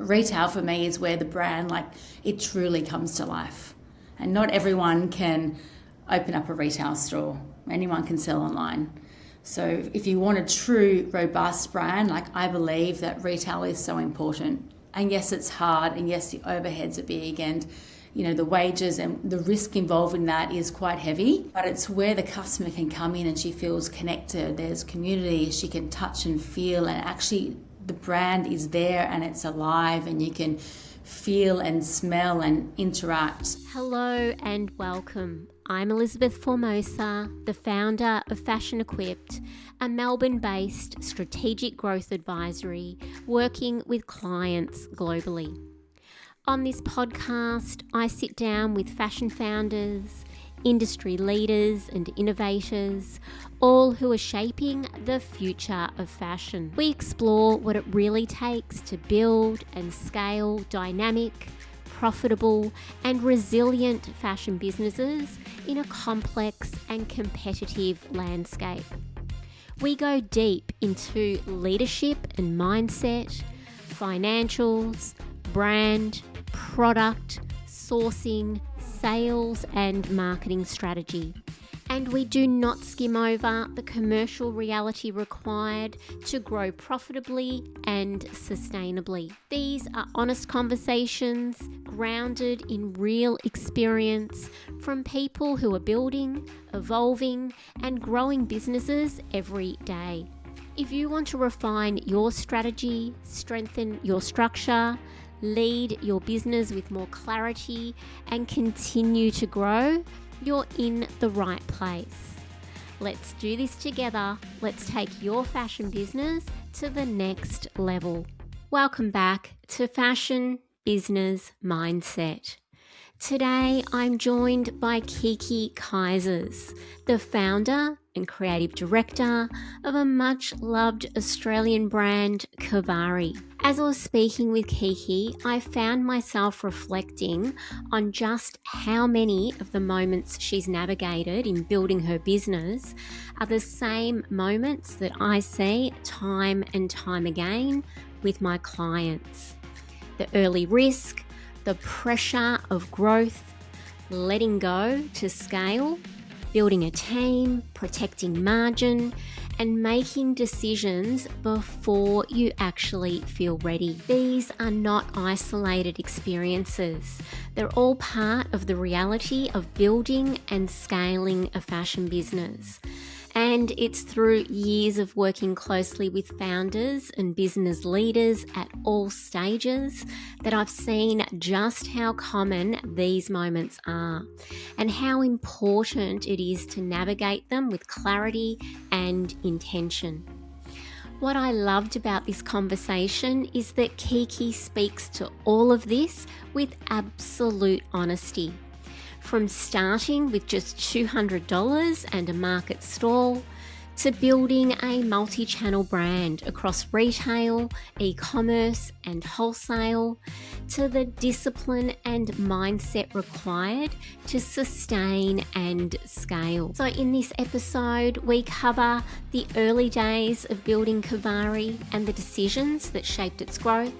retail for me is where the brand, it truly comes to life. And not everyone can open up a retail store. Anyone can sell online. So if you want a true, robust brand, I believe that retail is so important. And yes, it's hard, and yes, the overheads are big, and the wages and the risk involved in that is quite heavy, but it's where the customer can come in and she feels connected. There's community, she can touch and feel, and actually the brand is there and it's alive, and you can feel and smell and interact. Hello and welcome. I'm Elizabeth Formosa, the founder of Fashion Equipped, a Melbourne-based strategic growth advisory working with clients globally. On this podcast, I sit down with fashion founders, industry leaders and innovators, all who are shaping the future of fashion. We explore what it really takes to build and scale dynamic, profitable and resilient fashion businesses in a complex and competitive landscape. We go deep into leadership and mindset, financials, brand, product, sourcing, sales and marketing strategy. And we do not skim over the commercial reality required to grow profitably and sustainably. These are honest conversations grounded in real experience from people who are building, evolving and growing businesses every day. If you want to refine your strategy, strengthen your structure, lead your business with more clarity and continue to grow, you're in the right place. Let's do this together. Let's take your fashion business to the next level. Welcome back to Fashion Business Mindset. Today, I'm joined by Kiki Keysers, the founder and creative director of a much-loved Australian brand, Kivari. As I was speaking with Kiki, I found myself reflecting on just how many of the moments she's navigated in building her business are the same moments that I see time and time again with my clients. The early risk, the pressure of growth, letting go to scale, building a team, protecting margin, and making decisions before you actually feel ready. These are not isolated experiences. They're all part of the reality of building and scaling a fashion business. And it's through years of working closely with founders and business leaders at all stages that I've seen just how common these moments are and how important it is to navigate them with clarity and intention. What I loved about this conversation is that Kiki speaks to all of this with absolute honesty. From starting with just $200 and a market stall, to building a multi-channel brand across retail, e-commerce and wholesale, to the discipline and mindset required to sustain and scale. So in this episode, we cover the early days of building Kivari and the decisions that shaped its growth,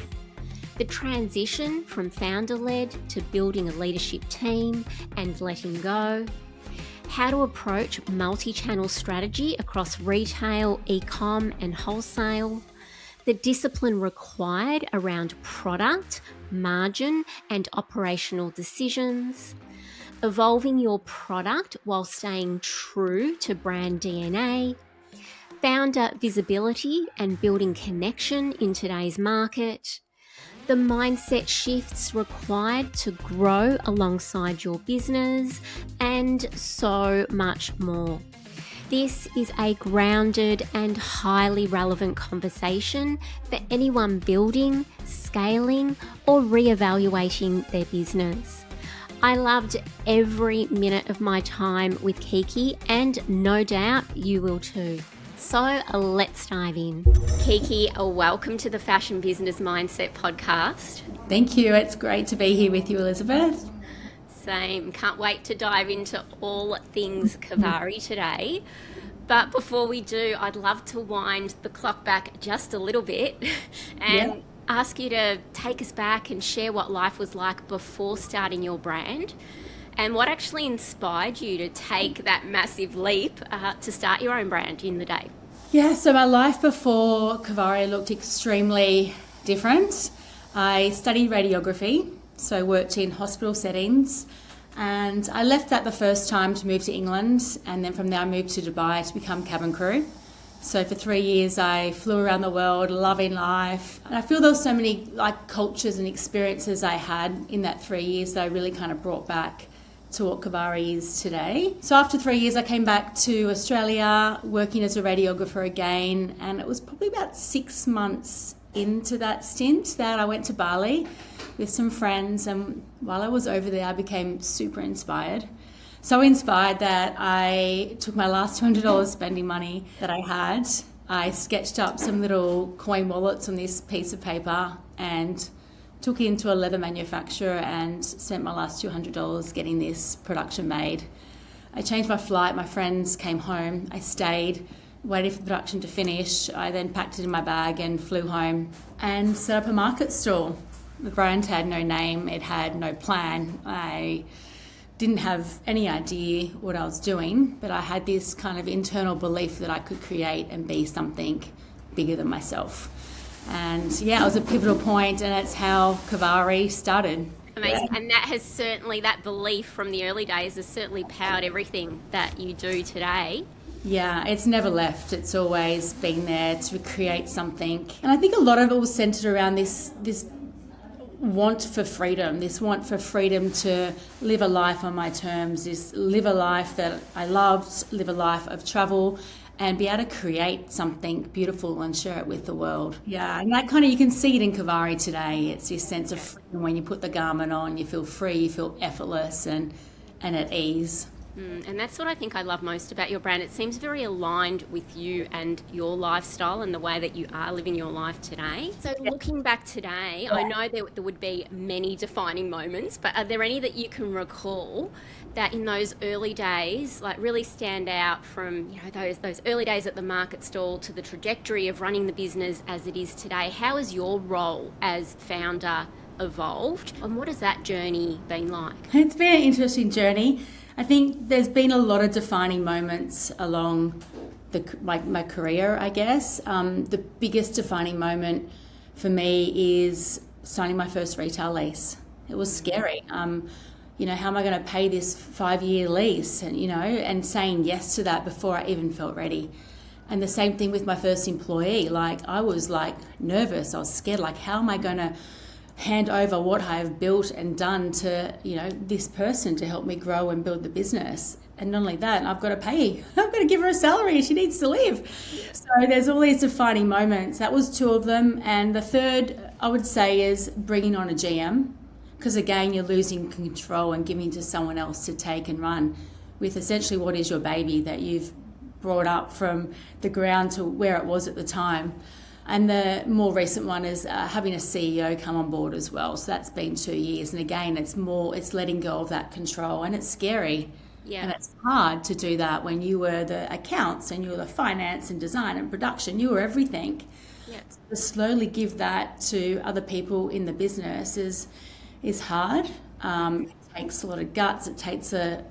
the transition from founder-led to building a leadership team and letting go, how to approach multi-channel strategy across retail, e-com and wholesale, the discipline required around product, margin and operational decisions, evolving your product while staying true to brand DNA, founder visibility and building connection in today's market, the mindset shifts required to grow alongside your business, and so much more. This is a grounded and highly relevant conversation for anyone building, scaling, or re-evaluating their business. I loved every minute of my time with Kiki, and no doubt you will too. So let's dive in. Kiki, welcome to the Fashion Business Mindset podcast. Thank you. It's great to be here with you, Elizabeth. Same. Can't wait to dive into all things Kivari today. But before we do, I'd love to wind the clock back just a little bit and ask you to take us back and share what life was like before starting your brand and what actually inspired you to take that massive leap to start your own brand in the day. Yeah, so my life before Kivari looked extremely different. I studied radiography, so I worked in hospital settings, and I left that the first time to move to England, and then from there I moved to Dubai to become cabin crew. So for 3 years I flew around the world, loving life. And I feel there were so many cultures and experiences I had in that 3 years that I really kind of brought back to what Kivari is today. So after 3 years I came back to Australia working as a radiographer again, and it was probably about 6 months into that stint that I went to Bali with some friends, and while I was over there I became super inspired. So inspired that I took my last $200 spending money that I had. I sketched up some little coin wallets on this piece of paper and took it into a leather manufacturer and spent my last $200 getting this production made. I changed my flight, my friends came home, I stayed, waited for the production to finish. I then packed it in my bag and flew home and set up a market stall. The brand had no name, it had no plan. I didn't have any idea what I was doing, but I had this kind of internal belief that I could create and be something bigger than myself. And yeah, it was a pivotal point, and that's how Kivari started. Amazing. And that has certainly, that belief from the early days has certainly powered everything that you do today. Yeah, it's never left. It's always been there to create something. And I think a lot of it was centered around this want for freedom, this want for freedom to live a life on my terms, this live a life that I loved, live a life of travel, and be able to create something beautiful and share it with the world. Yeah, and that kind of, you can see it in Kivari today. It's this sense of freedom. When you put the garment on, you feel free, you feel effortless and at ease. And that's what I think I love most about your brand. It seems very aligned with you and your lifestyle and the way that you are living your life today. So looking back today, I know there would be many defining moments, but are there any that you can recall that in those early days really stand out from those early days at the market stall to the trajectory of running the business as it is today? How has your role as founder evolved, and what has that journey been like? It's been an interesting journey. I think there's been a lot of defining moments along my career, I guess. The biggest defining moment for me is signing my first retail lease. It was scary. How am I going to pay this 5-year lease? And saying yes to that before I even felt ready. And the same thing with my first employee. I was nervous. I was scared. How am I going to hand over what I have built and done to, this person to help me grow and build the business? And not only that, I've got to pay. I've got to give her a salary. She needs to live. So there's all these defining moments. That was 2 of them. And the third, I would say, is bringing on a GM. Because again, you're losing control and giving to someone else to take and run with essentially what is your baby that you've brought up from the ground to where it was at the time. And the more recent one is having a CEO come on board as well. So that's been 2 years. And again, it's letting go of that control, and it's scary. Yeah. And it's hard to do that when you were the accounts and you were the finance and design and production. You were everything. Yeah. To slowly give that to other people in the business is hard. It takes a lot of guts. It takes a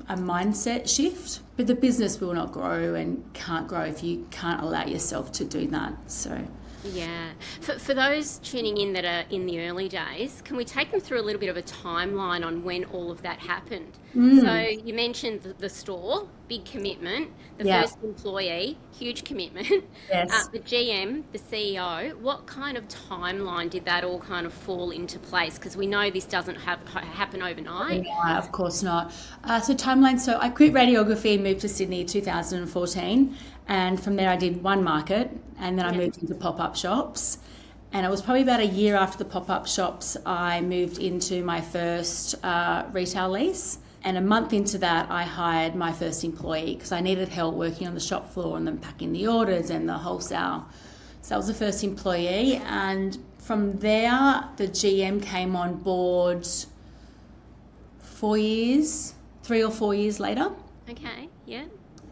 mindset shift, but the business will not grow and can't grow if you can't allow yourself to do that. So yeah, for those tuning in that are in the early days, can we take them through a little bit of a timeline on when all of that happened? So you mentioned the store, big commitment, the first employee, huge commitment, the GM, the CEO. What kind of timeline did that all kind of fall into place? Because we know this doesn't happen overnight. No, of course not. So timeline, so I quit radiography and moved to Sydney in 2014. And from there I did 1 market, and then I moved into pop-up shops. And it was probably about a year after the pop-up shops I moved into my first retail lease. And a month into that, I hired my first employee because I needed help working on the shop floor and then packing the orders and the wholesale. So that was the first employee. And from there, the GM came on board 3 or 4 years later. Okay, yeah.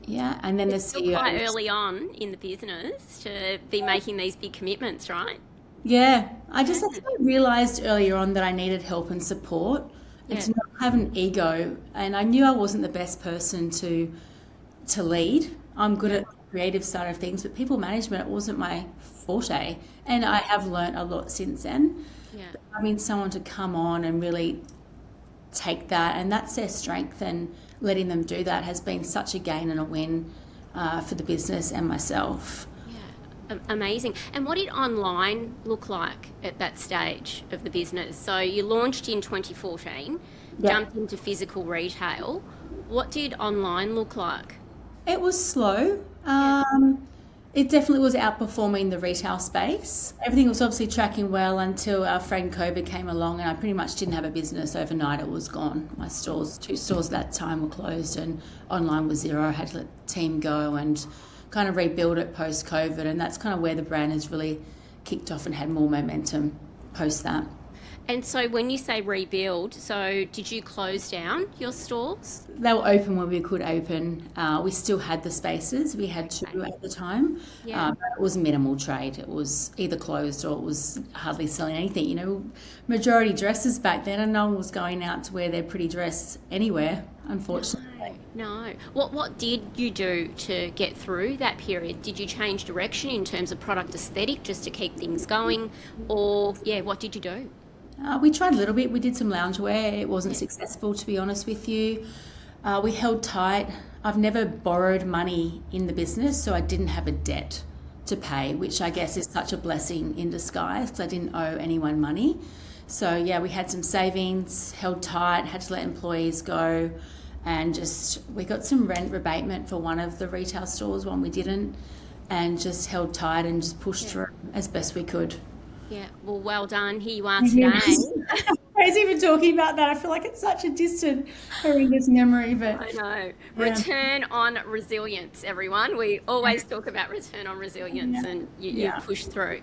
Yeah, and then it's the CEO. Quite early on in the business to be making these big commitments, right? Yeah, I just actually realized earlier on that I needed help and support and Yeah. to not have an ego. And I knew I wasn't the best person to lead. I'm good Yeah. at the creative side of things, but people management it wasn't my forte. And I have learnt a lot since then. Yeah. But having someone to come on and really take that, and that's their strength, and letting them do that has been such a gain and a win for the business and myself. Yeah, amazing. And what did online look like at that stage of the business? So you launched in 2014, Yeah. jumped into physical retail. What did online look like? It was slow. Yeah. It definitely was outperforming the retail space. Everything was obviously tracking well until our friend COVID came along, and I pretty much didn't have a business overnight. It was gone. My stores, 2 stores at that time, were closed, and online was zero. I had to let the team go and kind of rebuild it post COVID, and that's kind of where the brand has really kicked off and had more momentum post that. And so when you say rebuild, so did you close down your stores? They were open when we could open. We still had the spaces. We had two Okay. at the time. Yeah. But it was minimal trade. It was either closed or it was hardly selling anything. You know, majority dresses back then, and no one was going out to wear their pretty dress anywhere, unfortunately. No. What did you do to get through that period? Did you change direction in terms of product aesthetic just to keep things going? Or, yeah, what did you do? We tried a little bit. We did some loungewear. It wasn't successful, to be honest with you. We held tight. I've never borrowed money in the business, so I didn't have a debt to pay, which I guess is such a blessing in disguise because I didn't owe anyone money. So, yeah, we had some savings, held tight, had to let employees go, and just we got some rent rebatement for one of the retail stores, one we didn't, and just held tight and just pushed through as best we could. Yeah, well done. Here you are today. Crazy even talking about that. I feel like it's such a distant, horrendous memory, but I know. yeah. Return on resilience, everyone. We always talk about return on resilience, and you push through.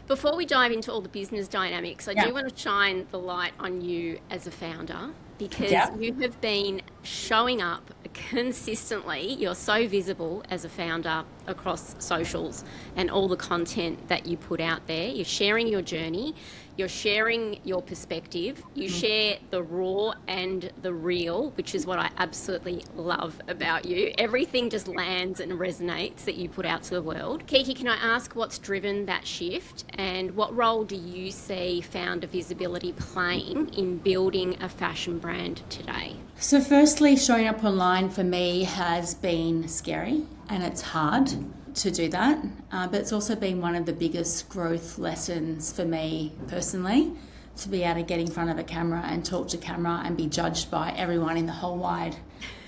Before we dive into all the business dynamics, I do want to shine the light on you as a founder because you have been showing up consistently. You're so visible as a founder across socials and all the content that you put out there. You're sharing your journey. You're sharing your perspective. You share the raw and the real, which is what I absolutely love about you. Everything just lands and resonates that you put out to the world. Kiki, can I ask what's driven that shift and what role do you see founder visibility playing in building a fashion brand today? So firstly, showing up online for me has been scary and it's hard to do that, but it's also been one of the biggest growth lessons for me personally, to be able to get in front of a camera and talk to camera and be judged by everyone in the whole wide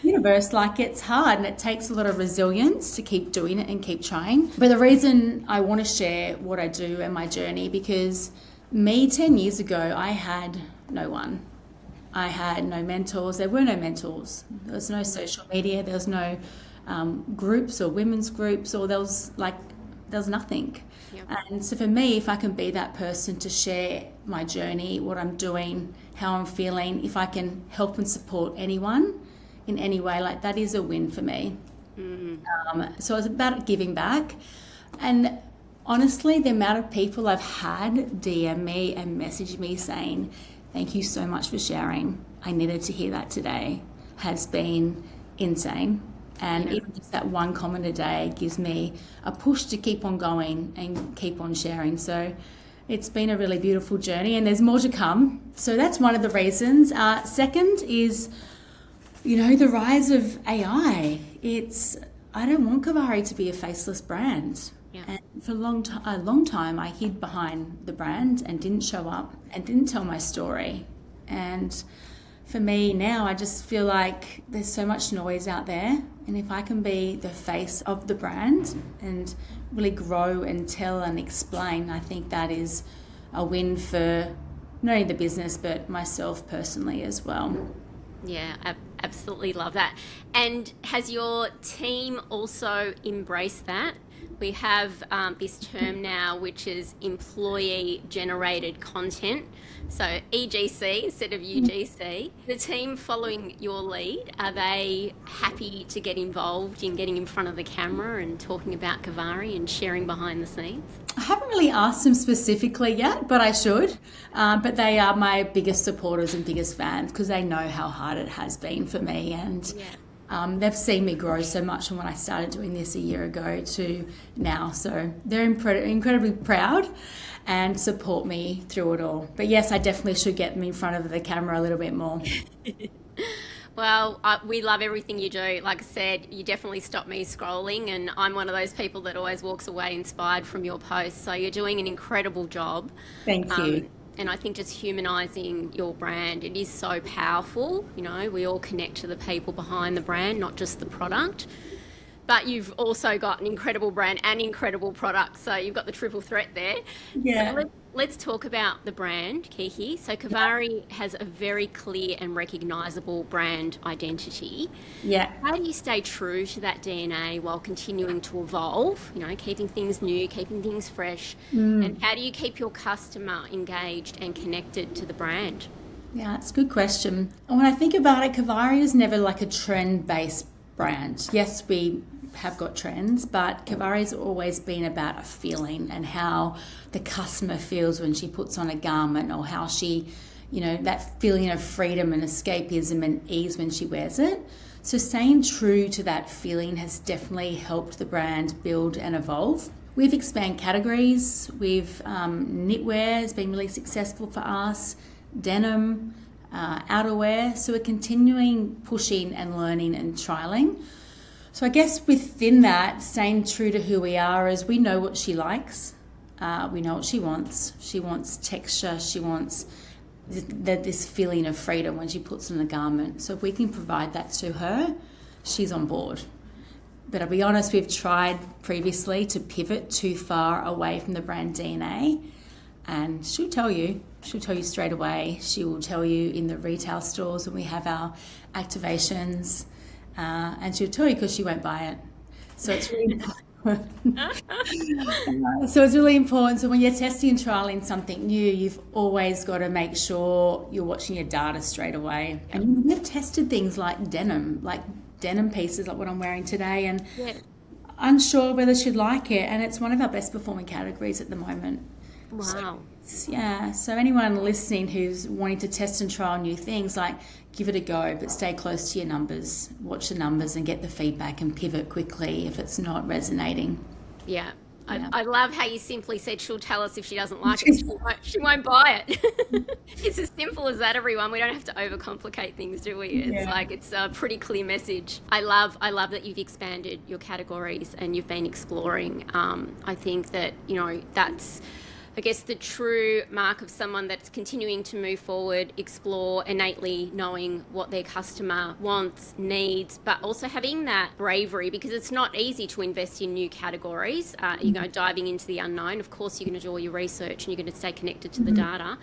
universe. Like, it's hard and it takes a lot of resilience to keep doing it and keep trying. But the reason I want to share what I do and my journey, because me 10 years ago, I had no one. I had no mentors. There were no mentors. There was no social media. There was no groups or women's groups, or there was nothing. Yep. And so for me, if I can be that person to share my journey, what I'm doing, how I'm feeling, if I can help and support anyone in any way, like, that is a win for me. So it's about giving back. And honestly, the amount of people I've had DM me and message me saying, "Thank you so much for sharing. I needed to hear that today," has been insane. And even just that one comment a day gives me a push to keep on going and keep on sharing. So it's been a really beautiful journey and there's more to come. So that's one of the reasons. Second is, the rise of AI. I don't want Kivari to be a faceless brand. Yeah. And for a long time, I hid behind the brand and didn't show up and didn't tell my story. And for me now, I just feel like there's so much noise out there. And if I can be the face of the brand and really grow and tell and explain, I think that is a win for not only the business, but myself personally as well. Yeah, I absolutely love that. And has your team also embraced that? We have this term now, which is employee generated content. So EGC instead of UGC. The team following your lead, are they happy to get involved in getting in front of the camera and talking about Kivari and sharing behind the scenes? I haven't really asked them specifically yet, but I should. But they are my biggest supporters and biggest fans because they know how hard it has been for me. And they've seen me grow so much from when I started doing this a year ago to now. So they're incredibly proud and support me through it all. But yes, I definitely should get them in front of the camera a little bit more. Well, we love everything you do. Like I said, you definitely stop me scrolling, and I'm one of those people that always walks away inspired from your posts. So you're doing an incredible job. Thank you. And I think just humanising your brand, it is so powerful. You know, we all connect to the people behind the brand, not just the product. But you've also got an incredible brand and incredible product. So you've got the triple threat there. Yeah. So let's talk about the brand, Kiki. So Kivari has a very clear and recognisable brand identity. Yeah. How do you stay true to that DNA while continuing to evolve, you know, keeping things new, keeping things fresh? And how do you keep your customer engaged and connected to the brand? Yeah, it's a good question. And when I think about it, Kivari is never like a trend-based brand. Yes, we have got trends, but Kivari's always been about a feeling and how the customer feels when she puts on a garment, or how she, you know, that feeling of freedom and escapism and ease when she wears it. So staying true to that feeling has definitely helped the brand build and evolve. We've expanded categories. Knitwear has been really successful for us, denim, outerwear. So we're continuing pushing and learning and trialing. So I guess within that, staying true to who we are is we know what she likes. We know what she wants. She wants texture. She wants this feeling of freedom when she puts on a garment. So if we can provide that to her, she's on board. But I'll be honest, we've tried previously to pivot too far away from the brand DNA. And she'll tell you straight away. She will tell you in the retail stores when we have our activations. And she'll tell you because she won't buy it. So it's really important. So when you're testing and trialing something new, you've always got to make sure you're watching your data straight away. And we've tested things like denim pieces like what I'm wearing today, and unsure whether she'd like it. And it's one of our best performing categories at the moment. Wow. So anyone listening who's wanting to test and trial new things, like, give it a go, but stay close to your numbers. Watch the numbers and get the feedback and pivot quickly if it's not resonating. Yeah. I love how you simply said she'll tell us if she doesn't like it. She won't buy it. It's as simple as that, everyone. We don't have to overcomplicate things, do we? It's a pretty clear message. I love that you've expanded your categories and you've been exploring. I think that, you know, that's, I guess, the true mark of someone that's continuing to move forward, explore, innately knowing what their customer wants, needs, but also having that bravery, because it's not easy to invest in new categories. You know, diving into the unknown. Of course, you're going to do all your research and you're going to stay connected to the data.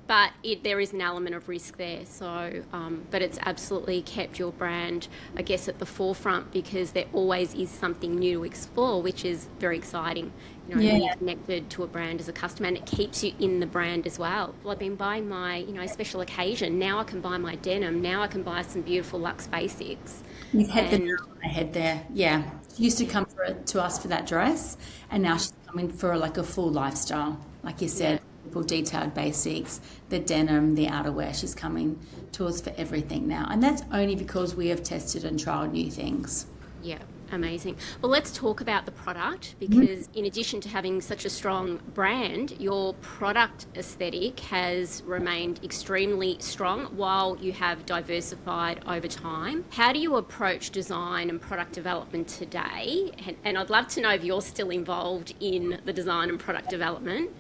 But there is an element of risk there. So, but it's absolutely kept your brand, I guess, at the forefront, because there always is something new to explore, which is very exciting. You know, being connected to a brand as a customer, and it keeps you in the brand as well. Well, I've been buying my, you know, special occasion. Now I can buy my denim. Now I can buy some beautiful luxe basics. You've hit the nail on the head there. Yeah. She used to come to us for that dress, and now she's coming for like a full lifestyle. Like you said, detailed basics, the denim, the outerwear. She's coming to us for everything now. And that's only because we have tested and trialed new things. Yeah. Amazing. Well, let's talk about the product, because in addition to having such a strong brand, your product aesthetic has remained extremely strong while you have diversified over time. How do you approach design and product development today? And I'd love to know if you're still involved in the design and product development.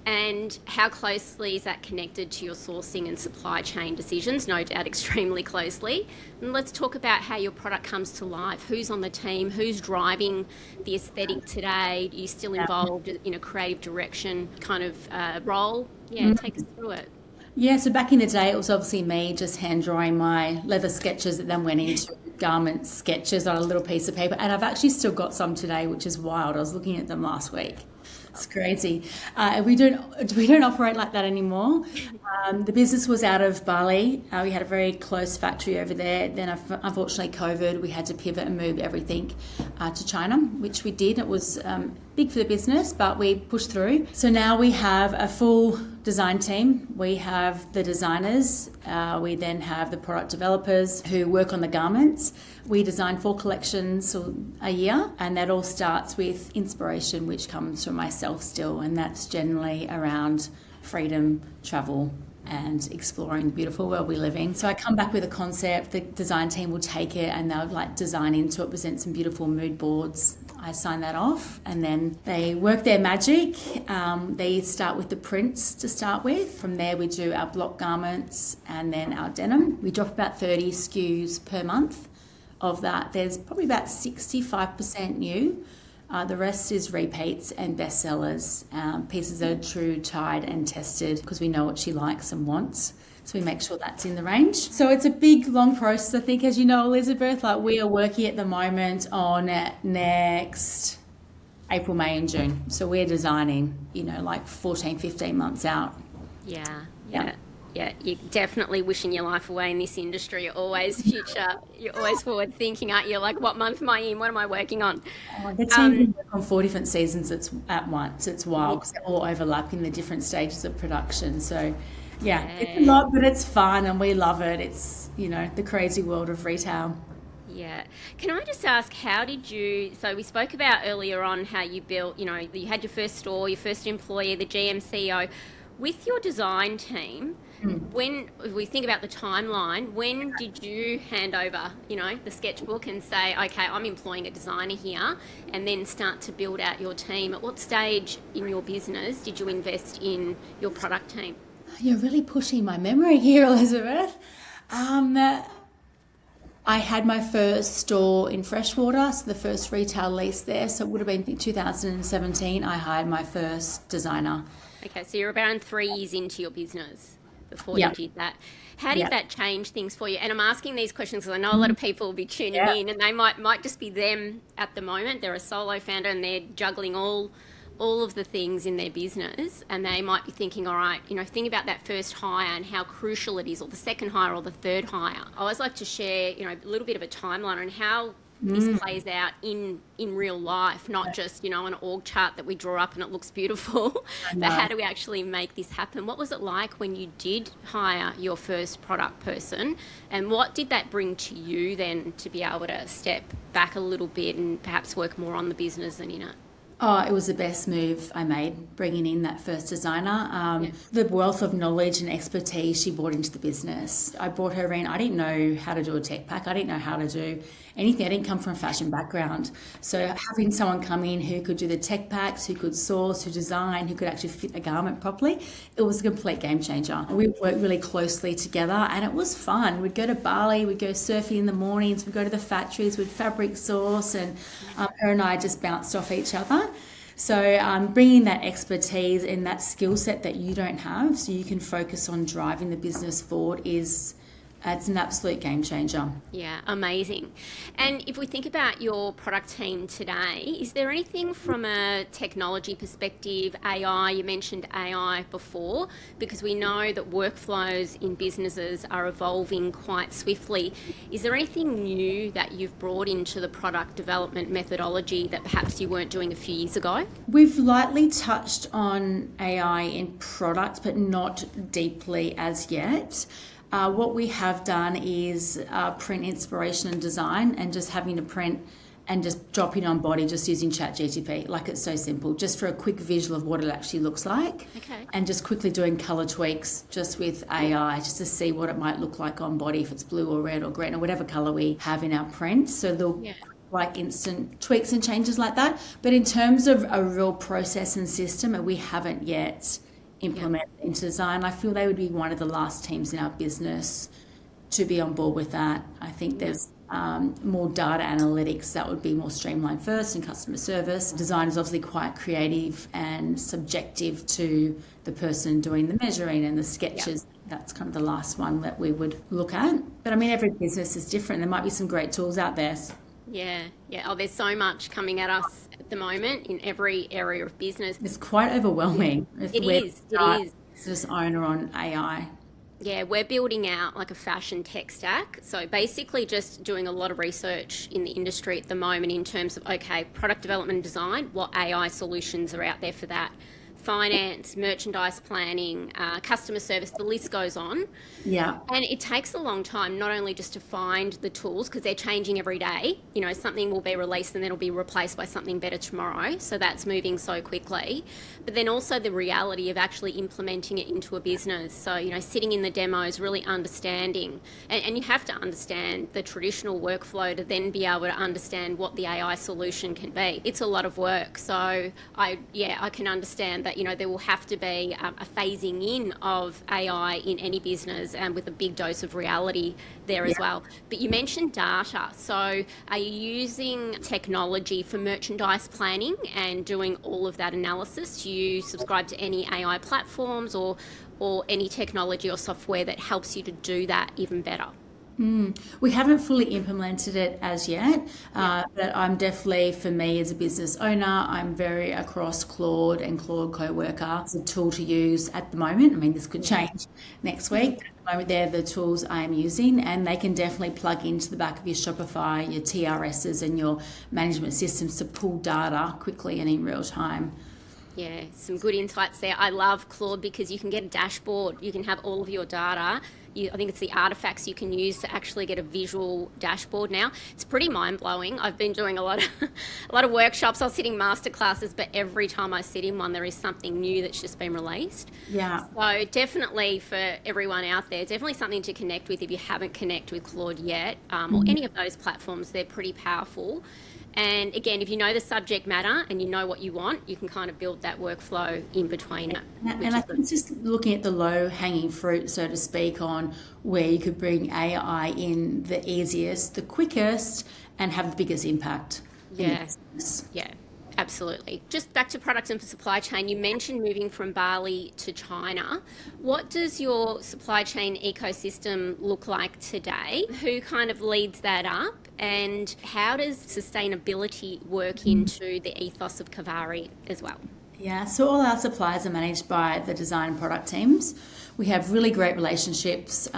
And how closely is that connected to your sourcing and supply chain decisions? No doubt extremely closely. And let's talk about how your product comes to life. Who's on the team? Who's driving the aesthetic today? Are you still involved in a creative direction kind of role? Yeah, take us through it. Yeah, so back in the day, it was obviously me just hand drawing my leather sketches that then went into garment sketches on a little piece of paper. And I've actually still got some today, which is wild. I was looking at them last week. It's crazy. We don't operate like that anymore. The business was out of Bali. We had a very close factory over there. Then, unfortunately, COVID, we had to pivot and move everything to China, which we did. It was big for the business, but we pushed through. So now we have a full design team. We have the designers. We then have the product developers who work on the garments. We design 4 collections a year, and that all starts with inspiration, which comes from myself still, and that's generally around freedom, travel, and exploring the beautiful world we live in. So I come back with a concept, the design team will take it and they'll design into it, present some beautiful mood boards. I sign that off and then they work their magic. They start with the prints to start with. From there we do our block garments and then our denim. We drop about 30 SKUs per month. Of that, there's probably about 65% new. The rest is repeats and bestsellers, pieces that are true, tried and tested because we know what she likes and wants. So we make sure that's in the range. So it's a big, long process, I think, as you know, Elizabeth. We are working at the moment on next April, May and June. So we're designing, 14, 15 months out. Yeah. Yeah, you're definitely wishing your life away in this industry. You're always future. You're always forward thinking, aren't you? Like, what month am I in? What am I working on? The team work on 4 different seasons at once. It's wild because they're all overlapping the different stages of production. So, yeah, it's a lot, but it's fun and we love it. It's, the crazy world of retail. Yeah. Can I just ask, so we spoke about earlier on how you built, you had your first store, your first employee, the GM CEO. With your design team, when we think about the timeline, when did you hand over, the sketchbook and say, okay, I'm employing a designer here, and then start to build out your team? At what stage in your business did you invest in your product team? You're really pushing my memory here, Elizabeth. I had my first store in Freshwater, so the first retail lease there. So it would have been 2017. I hired my first designer. Okay, so you're around 3 years into your business before you did that. How did that change things for you? And I'm asking these questions because I know a lot of people will be tuning in and they might just be them at the moment. They're a solo founder and they're juggling all of the things in their business, and they might be thinking, all right, think about that first hire and how crucial it is, or the second hire or the third hire. I always like to share, a little bit of a timeline on how this plays out in real life, not just, an org chart that we draw up and it looks beautiful, but how do we actually make this happen? What was it like when you did hire your first product person, and what did that bring to you then to be able to step back a little bit and perhaps work more on the business than in it? Oh, it was the best move I made, bringing in that first designer. The wealth of knowledge and expertise she brought into the business. I brought her in. I didn't know how to do a tech pack. I didn't know how to do anything. I didn't come from a fashion background. So having someone come in who could do the tech packs, who could source, who design, who could actually fit a garment properly, it was a complete game changer. We worked really closely together and it was fun. We'd go to Bali, we'd go surfing in the mornings, we'd go to the factories, we'd fabric source, and her and I just bounced off each other. So bringing that expertise and that skill set that you don't have so you can focus on driving the business forward it's an absolute game changer. Yeah, amazing. And if we think about your product team today, is there anything from a technology perspective, AI, you mentioned AI before, because we know that workflows in businesses are evolving quite swiftly. Is there anything new that you've brought into the product development methodology that perhaps you weren't doing a few years ago? We've lightly touched on AI in product, but not deeply as yet. What we have done is print inspiration and design, and just having to print and just dropping on body just using ChatGPT. Like, it's so simple, just for a quick visual of what it actually looks like. Okay. And just quickly doing colour tweaks just with AI just to see what it might look like on body, if it's blue or red or green or whatever colour we have in our print. So they'll like instant tweaks and changes like that. But in terms of a real process and system, we haven't yet implement into design. I feel they would be one of the last teams in our business to be on board with that. I think there's more data analytics that would be more streamlined first, and customer service. Design is obviously quite creative and subjective to the person doing the measuring and the sketches. That's kind of the last one that we would look at. But I mean, every business is different. There might be some great tools out there. Yeah. Oh, there's so much coming at us at the moment in every area of business. It's quite overwhelming. It is. Business owner on AI. Yeah, we're building out like a fashion tech stack. So basically just doing a lot of research in the industry at the moment in terms of, okay, product development and design, what AI solutions are out there for that? Finance, merchandise planning, customer service, the list goes on. Yeah. And it takes a long time, not only just to find the tools, because they're changing every day. You know, something will be released and then it'll be replaced by something better tomorrow. So that's moving so quickly. But then also the reality of actually implementing it into a business. So, you know, sitting in the demos, really understanding. And you have to understand the traditional workflow to then be able to understand what the AI solution can be. It's a lot of work. So I can understand that, you know, there will have to be a phasing in of AI in any business, and with a big dose of reality there as well. But you mentioned data. So are you using technology for merchandise planning and doing all of that analysis? Do you subscribe to any AI platforms or any technology or software that helps you to do that even better? We haven't fully implemented it as yet, but I'm definitely, for me as a business owner, I'm very across Claude and Claude Coworker. It's a tool to use at the moment. I mean, this could change next week. At the moment, they're the tools I'm using, and they can definitely plug into the back of your Shopify, your TRSs and your management systems to pull data quickly and in real time. Yeah, some good insights there. I love Claude because you can get a dashboard. You can have all of your data. I think it's the artifacts you can use to actually get a visual dashboard now. It's pretty mind-blowing. I've been doing a lot of workshops. I was sitting masterclasses, but every time I sit in one, there is something new that's just been released. Yeah. So definitely for everyone out there, definitely something to connect with if you haven't connected with Claude yet, or any of those platforms. They're pretty powerful. And again, if you know the subject matter and you know what you want, you can kind of build that workflow in between it. And I think it's just looking at the low-hanging fruit, so to speak, on where you could bring AI in the easiest, the quickest, and have the biggest impact. Yeah, absolutely. Just back to product and supply chain, you mentioned moving from Bali to China. What does your supply chain ecosystem look like today? Who kind of leads that up? And how does sustainability work into the ethos of Kivari as well? Yeah, so all our suppliers are managed by the design and product teams. We have really great relationships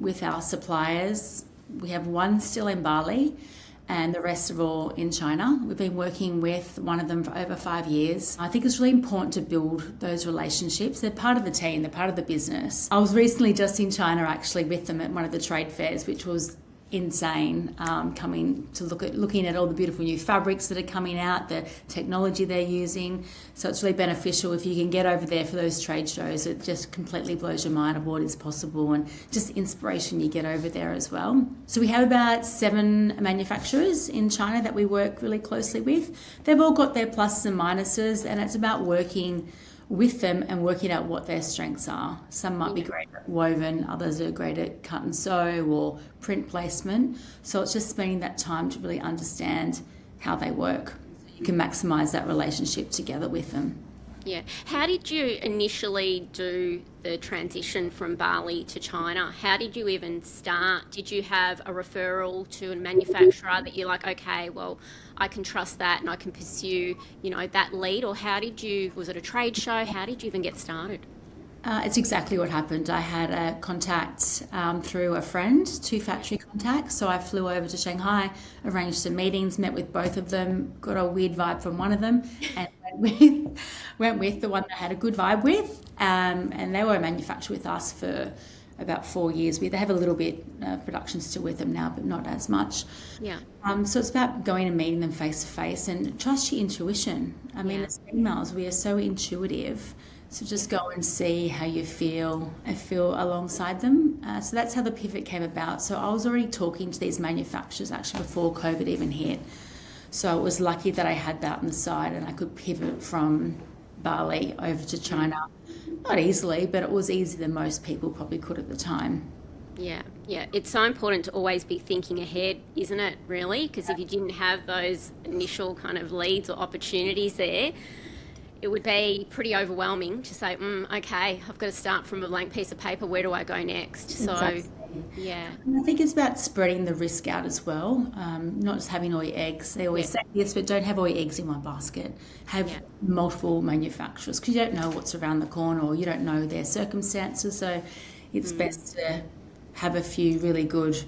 with our suppliers. We have one still in Bali and the rest are all in China. We've been working with one of them for over 5 years. I think it's really important to build those relationships. They're part of the team, they're part of the business. I was recently just in China actually with them at one of the trade fairs, which was insane, coming to looking at all the beautiful new fabrics that are coming out, the technology they're using. So it's really beneficial if you can get over there for those trade shows. It just completely blows your mind of what is possible and just inspiration you get over there as well. So we have about 7 manufacturers in China that we work really closely with. They've all got their pluses and minuses, and it's about working with them and working out what their strengths are. Some might be great at woven, others are great at cut and sew or print placement. So it's just spending that time to really understand how they work. You can maximise that relationship together with them. Yeah. How did you initially do the transition from Bali to China? How did you even start? Did you have a referral to a manufacturer that you're like, okay, well, I can trust that and I can pursue, that lead? Or was it a trade show? How did you even get started? It's exactly what happened. I had a contact through a friend, 2 factory contacts. So I flew over to Shanghai, arranged some meetings, met with both of them, got a weird vibe from one of them, and went with the one that I had a good vibe with. And they were a manufacturer with us for about 4 years. They have a little bit of production still with them now, but not as much. Yeah. So it's about going and meeting them face to face and trust your intuition. I mean, as females, we are so intuitive. So just go and see how you feel and feel alongside them. So that's how the pivot came about. So I was already talking to these manufacturers actually before COVID even hit. So it was lucky that I had that on the side and I could pivot from Bali over to China. Not easily, but it was easier than most people probably could at the time. Yeah, yeah. It's so important to always be thinking ahead, isn't it, really? Because if you didn't have those initial kind of leads or opportunities there, it would be pretty overwhelming to say, okay, I've got to start from a blank piece of paper. Where do I go next? So, Exactly. yeah, And I think it's about spreading the risk out as well, not just having all your eggs. They always yeah, say this, but don't have all your eggs in one basket. Have yeah. multiple manufacturers because you don't know what's around the corner or you don't know their circumstances. So it's best to have a few really good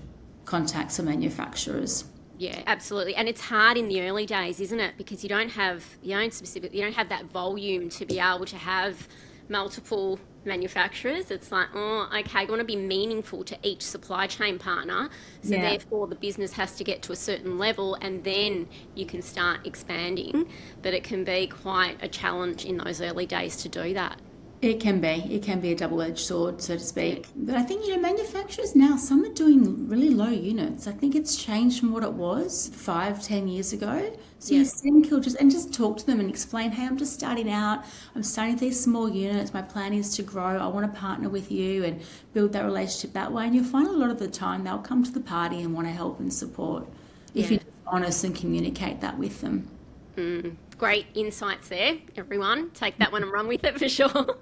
contacts of manufacturers. Yeah, absolutely. And it's hard in the early days, isn't it? Because you don't have that volume to be able to have multiple manufacturers. It's like, oh, okay, you want to be meaningful to each supply chain partner. So Yeah. therefore the business has to get to a certain level and then you can start expanding. But it can be quite a challenge in those early days to do that. It can be. It can be a double-edged sword, so to speak. But I think, manufacturers now, some are doing really low units. I think it's changed from what it was 5, 10 years ago. So Yeah. you send people just talk to them and explain, hey, I'm just starting out. I'm starting with these small units. My plan is to grow. I want to partner with you and build that relationship that way. And you'll find a lot of the time they'll come to the party and want to help and support if Yeah. you're honest and communicate that with them. Great insights there, everyone. Take that one and run with it for sure.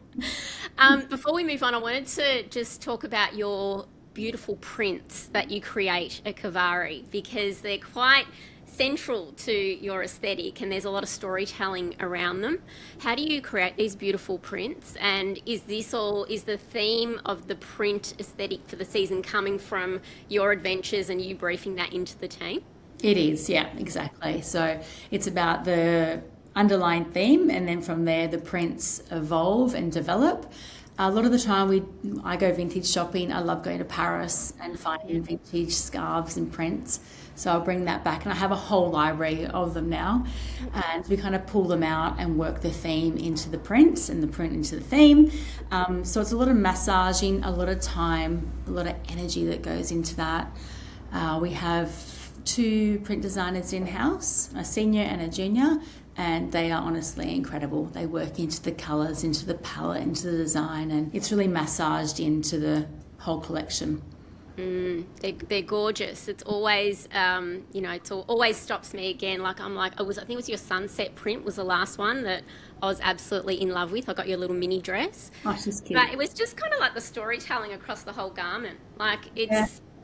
Before we move on, I wanted to just talk about your beautiful prints that you create at Kivari because they're quite central to your aesthetic and there's a lot of storytelling around them. How do you create these beautiful prints? And is the theme of the print aesthetic for the season coming from your adventures and you briefing that into the team? It is, yeah, exactly. So it's about the underlying theme, and then from there the prints evolve and develop. A lot of the time I go vintage shopping. I love going to Paris and finding vintage scarves and prints. So I'll bring that back, and I have a whole library of them now. And we kind of pull them out and work the theme into the prints and the print into the theme. So it's a lot of massaging, a lot of time, a lot of energy that goes into that. We have 2 print designers in-house, a senior and a junior, and they are honestly incredible. They work into the colours, into the palette, into the design, and it's really massaged into the whole collection. They're gorgeous. It's always, always stops me again. I think it was your sunset print was the last one that I was absolutely in love with. I got your little mini dress. Oh, she's cute. But it was just kind of like the storytelling across the whole garment.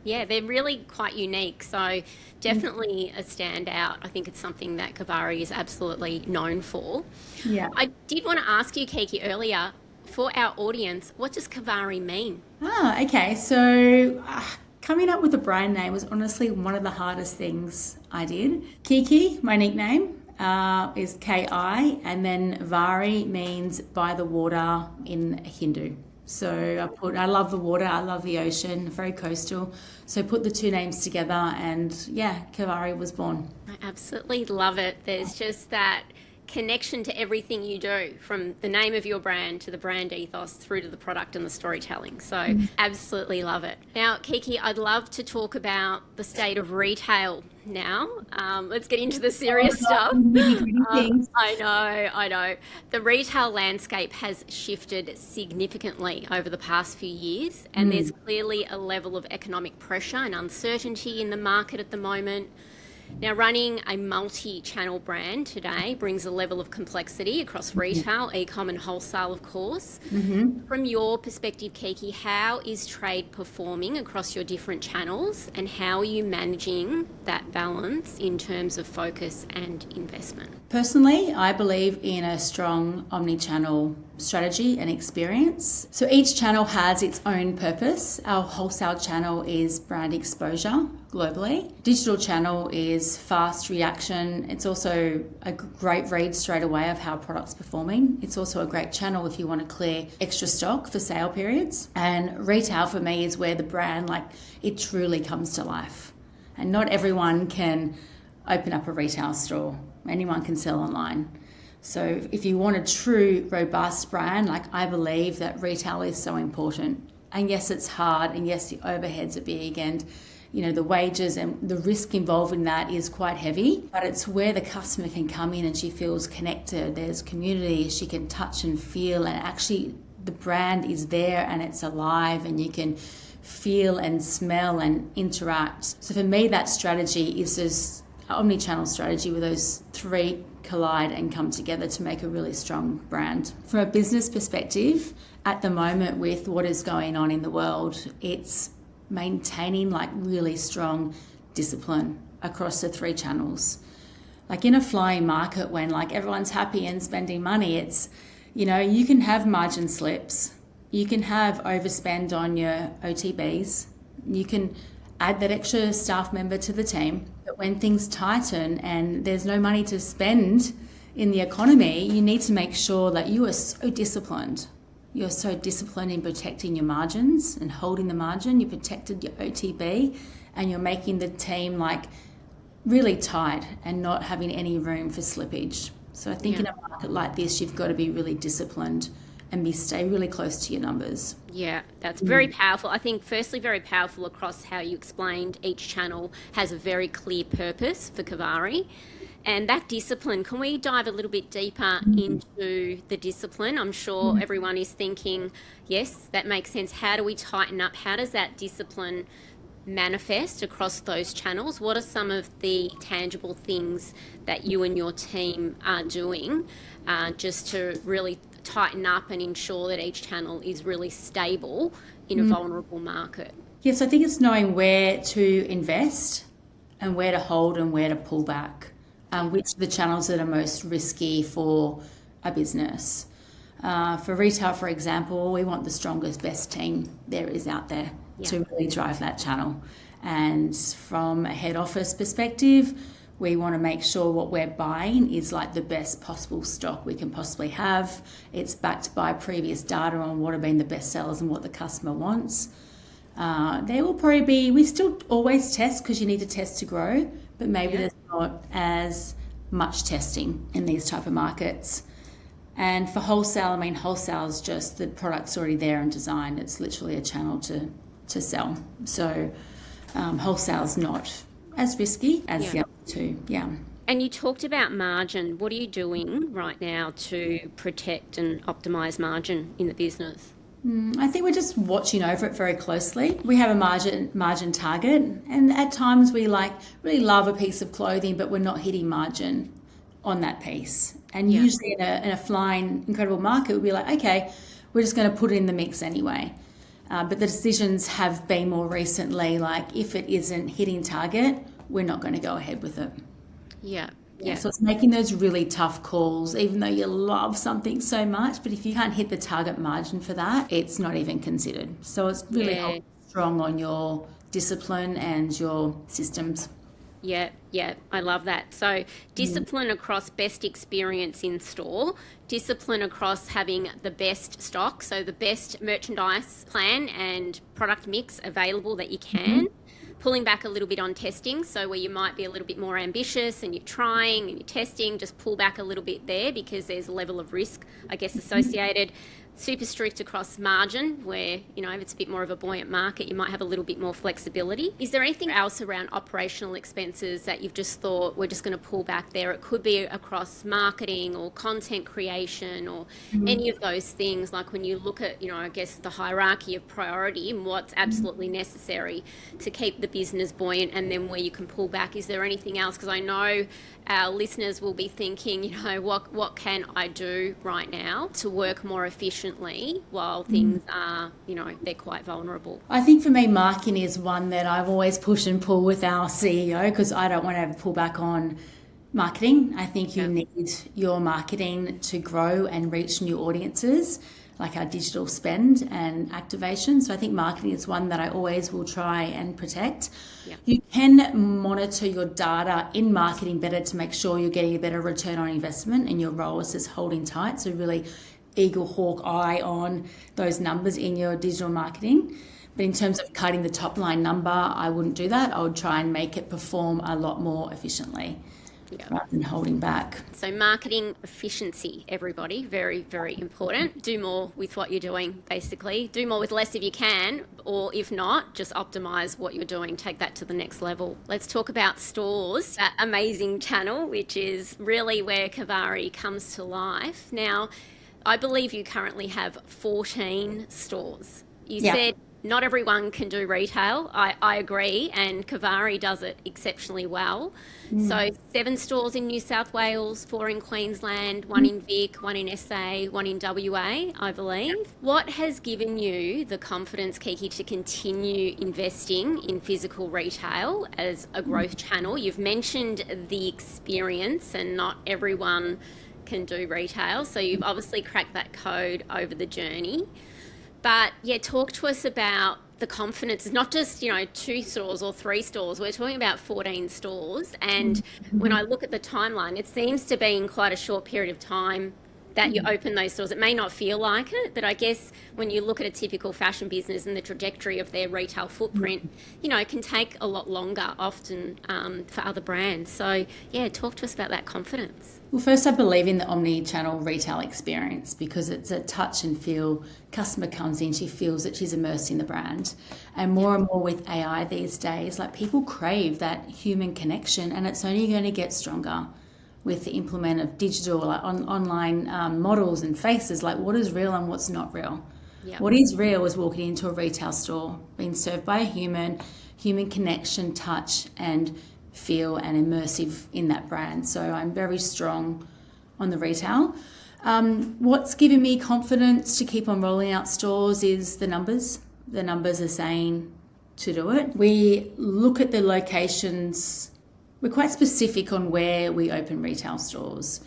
Yeah, they're really quite unique. So definitely a standout. I think it's something that Kivari is absolutely known for. Yeah. I did want to ask you, Kiki, earlier, for our audience, what does Kivari mean? Okay. So coming up with a brand name was honestly one of the hardest things I did. Kiki, my nickname, is Ki, and then Vari means by the water in Hindu. So I love the water, I love the ocean, very coastal. So put the 2 names together and yeah, Kivari was born. I absolutely love it. There's just that connection to everything you do, from the name of your brand to the brand ethos through to the product and the storytelling. So absolutely love it. Now, Kiki, I'd love to talk about the state of retail now. Let's get into the serious stuff. I know. The retail landscape has shifted significantly over the past few years, and there's clearly a level of economic pressure and uncertainty in the market at the moment. Now, running a multi-channel brand today brings a level of complexity across retail, e-com and wholesale, of course. From your perspective, Kiki, how is trade performing across your different channels and how are you managing that balance in terms of focus and investment? Personally, I believe in a strong omni-channel strategy and experience. So each channel has its own purpose. Our wholesale channel is brand exposure globally. Digital channel is fast reaction. It's also a great read straight away of how a product's performing. It's also a great channel if you want to clear extra stock for sale periods. And retail for me is where the brand, it truly comes to life. And not everyone can open up a retail store. Anyone can sell online. So if you want a true, robust brand, I believe that retail is so important. And yes, it's hard, and yes, the overheads are big, and the wages and the risk involved in that is quite heavy, but it's where the customer can come in and she feels connected. There's community, she can touch and feel, and actually the brand is there and it's alive, and you can feel and smell and interact. So for me, that strategy is this omni-channel strategy where those three collide and come together to make a really strong brand. From a business perspective, at the moment with what is going on in the world, it's maintaining like really strong discipline across the three channels. Like in a flying market when like everyone's happy and spending money, it's, you know, you can have margin slips, you can have overspend on your OTBs, you can add that extra staff member to the team. But when things tighten and there's no money to spend in the economy, you need to make sure that you are so disciplined. You're so disciplined in protecting your margins and holding the margin. You protected your OTB and you're making the team like really tight and not having any room for slippage. So I think in a market like this, you've got to be really disciplined and stay really close to your numbers. Yeah, that's very powerful. I think firstly, very powerful across how you explained each channel has a very clear purpose for Kivari. And that discipline, can we dive a little bit deeper into the discipline? I'm sure everyone is thinking, yes, that makes sense. How do we tighten up? How does that discipline manifest across those channels? What are some of the tangible things that you and your team are doing just to really tighten up and ensure that each channel is really stable in a vulnerable market? Yes, I think it's knowing where to invest and where to hold and where to pull back, which are the channels that are most risky for a business. For retail, for example, we want the strongest, best team there is out there to really drive that channel. And from a head office perspective, we want to make sure what we're buying is like the best possible stock we can possibly have. It's backed by previous data on what have been the best sellers and what the customer wants. There will probably be, we still always test because you need to test to grow, but maybe there's not as much testing in these type of markets. And for wholesale, I mean, wholesale is just the product's already there and designed. It's literally a channel to sell. So wholesale is not as risky as the other two. Yeah. And you talked about margin. What are you doing right now to protect and optimize margin in the business? I think we're just watching over it very closely. We have a margin target, and at times we like really love a piece of clothing, but we're not hitting margin on that piece. And usually in a flying incredible market, we'll be like, okay, we're just going to put it in the mix anyway. But the decisions have been more recently like if it isn't hitting target, we're not going to go ahead with it. Yeah. So it's making those really tough calls, even though you love something so much, but if you can't hit the target margin for that, it's not even considered. So it's really strong on your discipline and your systems. Yeah, I love that. So discipline across best experience in store, discipline across having the best stock, so the best merchandise plan and product mix available that you can. Pulling back a little bit on testing, so where you might be a little bit more ambitious and you're trying and you're testing, just pull back a little bit there because there's a level of risk, I guess, associated. Super strict across margin where, you know, if it's a bit more of a buoyant market, you might have a little bit more flexibility. Is there anything else around operational expenses that you've just thought we're just going to pull back there? It could be across marketing or content creation or any of those things. Like when you look at, you know, I guess the hierarchy of priority and what's absolutely necessary to keep the business buoyant and then where you can pull back. Is there anything else? Because I know our listeners will be thinking, you know, what can I do right now to work more efficiently while things are, you know, they're quite vulnerable? I think for me, marketing is one that I've always pushed and pulled with our CEO because I don't want to pull back on marketing. I think you need your marketing to grow and reach new audiences, like our digital spend and activation. So I think marketing is one that I always will try and protect. You can monitor your data in marketing better to make sure you're getting a better return on investment and your role is just holding tight. So really eagle hawk eye on those numbers in your digital marketing. But in terms of cutting the top line number, I wouldn't do that. I would try and make it perform a lot more efficiently rather than holding back. So marketing efficiency, everybody, very, very important. Do more with what you're doing, basically. Do more with less if you can, or if not, just optimize what you're doing. Take that to the next level. Let's talk about stores, that amazing channel, which is really where Kivari comes to life. Now, I believe you currently have 14 stores. You said not everyone can do retail. I agree, and Kivari does it exceptionally well. So 7 stores in New South Wales, 4 in Queensland, 1 in Vic, 1 in SA, 1 in WA, I believe. What has given you the confidence, Kiki, to continue investing in physical retail as a growth channel? You've mentioned the experience, and not everyone can do retail. So you've obviously cracked that code over the journey. But yeah, talk to us about the confidence. It's not just, 2 stores or 3 stores. We're talking about 14 stores. And when I look at the timeline, it seems to be in quite a short period of time that you open those stores. It may not feel like it, but I guess when you look at a typical fashion business and the trajectory of their retail footprint, it can take a lot longer often for other brands. So yeah, talk to us about that confidence. Well, first, I believe in the omni-channel retail experience because it's a touch and feel. Customer comes in, she feels that she's immersed in the brand. And more with AI these days, like people crave that human connection, and it's only going to get stronger with the implement of digital, like online models and faces, like what is real and what's not real. Yep. What is real is walking into a retail store, being served by a human connection, touch and feel, and immersive in that brand. So I'm very strong on the retail. What's given me confidence to keep on rolling out stores is the numbers. The numbers are saying to do it. We look at the locations. We're quite specific on where we open retail stores.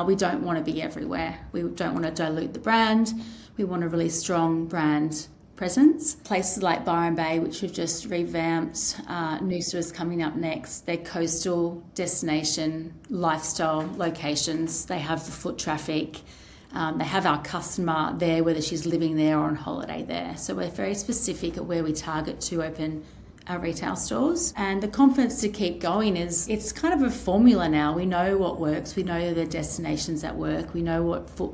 We don't want to be everywhere. We don't want to dilute the brand. We want a really strong brand presence. Places like Byron Bay, which we've just revamped, Noosa is coming up next. They're coastal destination lifestyle locations. They have the foot traffic. They have our customer there, whether she's living there or on holiday there. So we're very specific at where we target to open our retail stores. And the confidence to keep going is, it's kind of a formula now. We know what works. We know the destinations that work. We know what foot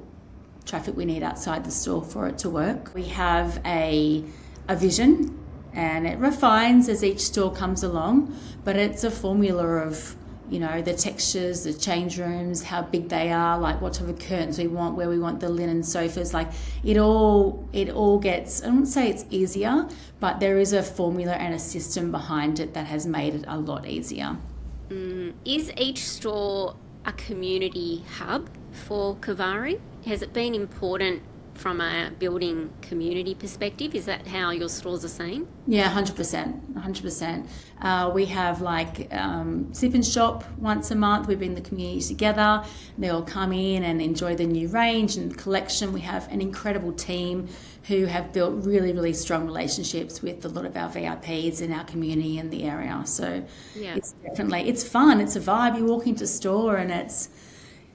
traffic we need outside the store for it to work. We have a vision, and it refines as each store comes along, but it's a formula of, the textures, the change rooms, how big they are, like what type of curtains we want, where we want the linen sofas, like it all gets, I wouldn't say it's easier, but there is a formula and a system behind it that has made it a lot easier. Is each store a community hub for Kivari? Has it been important from a building community perspective? Is that how your stores are seen? Yeah, 100%. We have sip and shop once a month. We bring the community together. They all come in and enjoy the new range and collection. We have an incredible team who have built really, really strong relationships with a lot of our VIPs in our community in the area. So It's fun. It's a vibe. You walk into store and it's,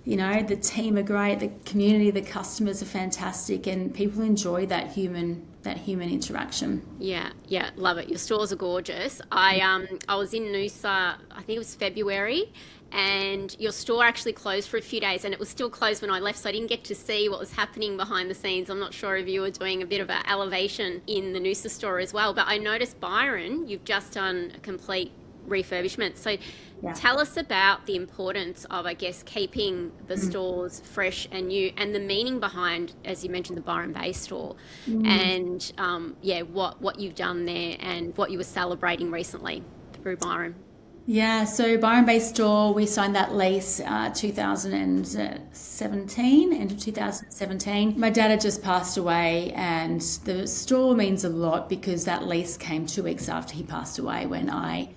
the team are great, the community, the customers are fantastic, and people enjoy that human interaction. Yeah, love it. Your stores are gorgeous. I was in Noosa, I think it was February, and your store actually closed for a few days, and it was still closed when I left, so I didn't get to see what was happening behind the scenes. I'm not sure if you were doing a bit of an elevation in the Noosa store as well, but I noticed, Byron, you've just done a complete refurbishment. So tell us about the importance of, I guess, keeping the stores fresh and new, and the meaning behind, as you mentioned, the Byron Bay store, and what you've done there and what you were celebrating recently through Byron. Yeah, so Byron Bay store, we signed that lease 2017, end of 2017. My dad had just passed away, and the store means a lot because that lease came 2 weeks after he passed away, when I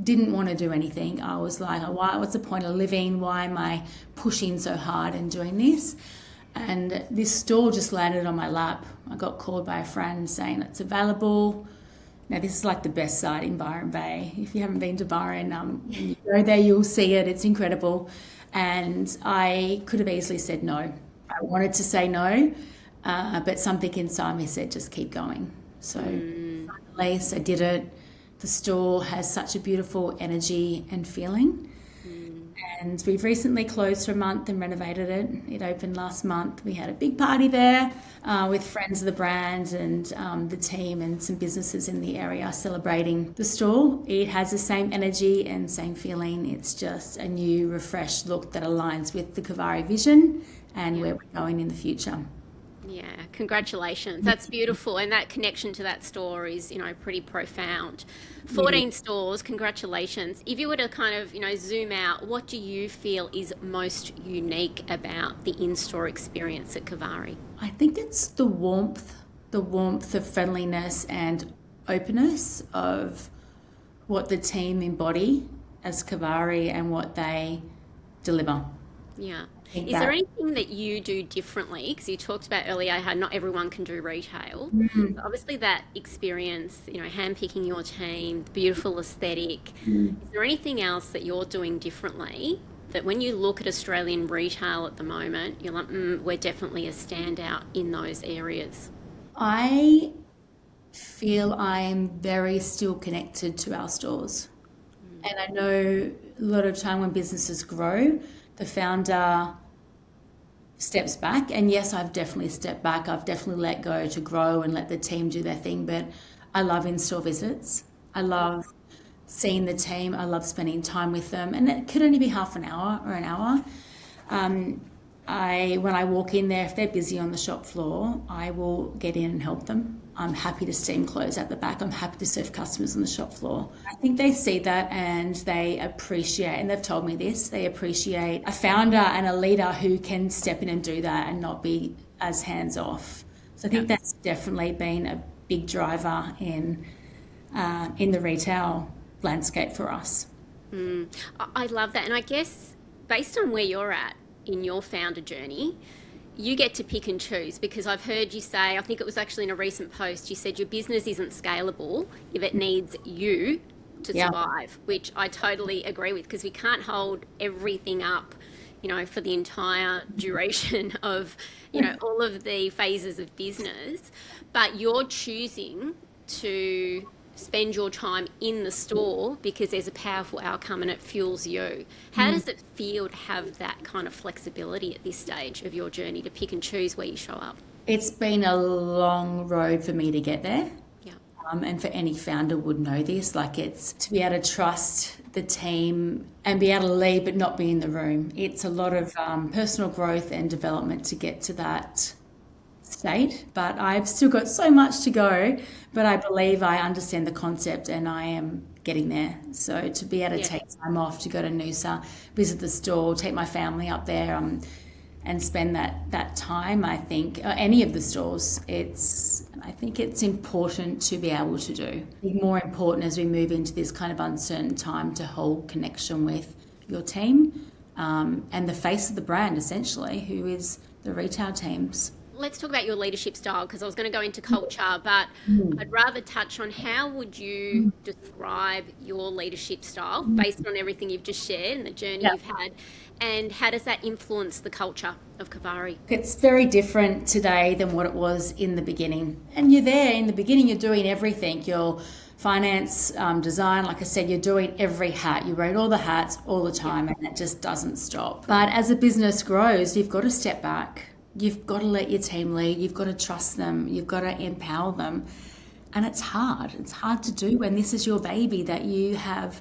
didn't want to do anything. I was like, what's the point of living? Why am I pushing so hard and doing this? And this store just landed on my lap. I got called by a friend saying it's available. Now, this is like the best site in Byron Bay. If you haven't been to Byron, when you go there, you'll see it. It's incredible. And I could have easily said no. I wanted to say no, but something inside me said, just keep going. So I did it. The store has such a beautiful energy and feeling. And we've recently closed for a month and renovated it. It opened last month. We had a big party there with friends of the brand and the team and some businesses in the area celebrating the store. It has the same energy and same feeling. It's just a new, refreshed look that aligns with the Kivari vision and where we're going in the future. Yeah, congratulations. That's beautiful. And that connection to that store is, pretty profound. Yeah. 14 stores, congratulations. If you were to kind of, zoom out, what do you feel is most unique about the in-store experience at Kivari? I think it's the warmth of friendliness and openness of what the team embody as Kivari and what they deliver. Yeah. Think Is there that. anything that you do differently? Because you talked about earlier how not everyone can do retail. So obviously that experience, handpicking your team, the beautiful aesthetic. Is there anything else that you're doing differently that when you look at Australian retail at the moment, you're like, we're definitely a standout in those areas? I feel I'm very still connected to our stores. And I know a lot of time when businesses grow, the founder steps back. And yes, I've definitely stepped back. I've definitely let go to grow and let the team do their thing. But I love in-store visits. I love seeing the team. I love spending time with them. And it could only be half an hour or an hour. When I walk in there, if they're busy on the shop floor, I will get in and help them. I'm happy to steam clothes at the back. I'm happy to serve customers on the shop floor. I think they see that and they appreciate, and they've told me this, they appreciate a founder and a leader who can step in and do that and not be as hands off. So I think that's definitely been a big driver in the retail landscape for us. I love that. And I guess based on where you're at in your founder journey, you get to pick and choose, because I've heard you say, I think it was actually in a recent post, you said your business isn't scalable if it needs you to Yeah. survive, which I totally agree with, because we can't hold everything up, for the entire duration of, all of the phases of business. But you're choosing to spend your time in the store because there's a powerful outcome and it fuels you. How does it feel to have that kind of flexibility at this stage of your journey to pick and choose where you show up? It's been a long road for me to get there. Yeah. And for any founder would know this, like it's to be able to trust the team and be able to lead but not be in the room. It's a lot of personal growth and development to get to that state, but I've still got so much to go, but I believe I understand the concept and I am getting there. So to be able to take time off to go to Noosa, visit the store, take my family up there, and spend that time, I think, any of the stores, I think it's important to be able to do. More important as we move into this kind of uncertain time to hold connection with your team and the face of the brand, essentially, who is the retail teams. Let's talk about your leadership style, because I was going to go into culture, but I'd rather touch on how would you describe your leadership style based on everything you've just shared and the journey you've had, and how does that influence the culture of Kivari? It's very different today than what it was in the beginning. And you're there in the beginning, you're doing everything. You're finance, design, like I said, you're doing every hat. You wear all the hats all the time and it just doesn't stop. But as a business grows, you've got to step back. You've got to let your team lead. You've got to trust them. You've got to empower them. And it's hard. It's hard to do when this is your baby that you have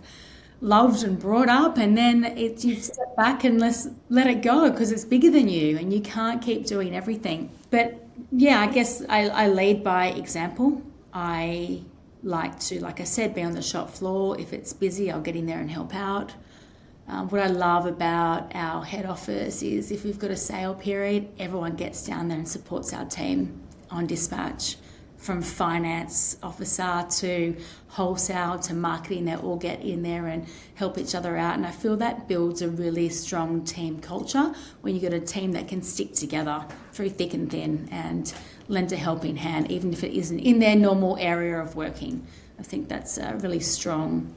loved and brought up, and then you step back and let it go because it's bigger than you and you can't keep doing everything. But yeah, I guess I lead by example. I like to, like I said, be on the shop floor. If it's busy, I'll get in there and help out. What I love about our head office is if we've got a sale period, everyone gets down there and supports our team on dispatch. From finance officer to wholesale to marketing, they all get in there and help each other out. And I feel that builds a really strong team culture when you've got a team that can stick together through thick and thin and lend a helping hand, even if it isn't in their normal area of working. I think that's a really strong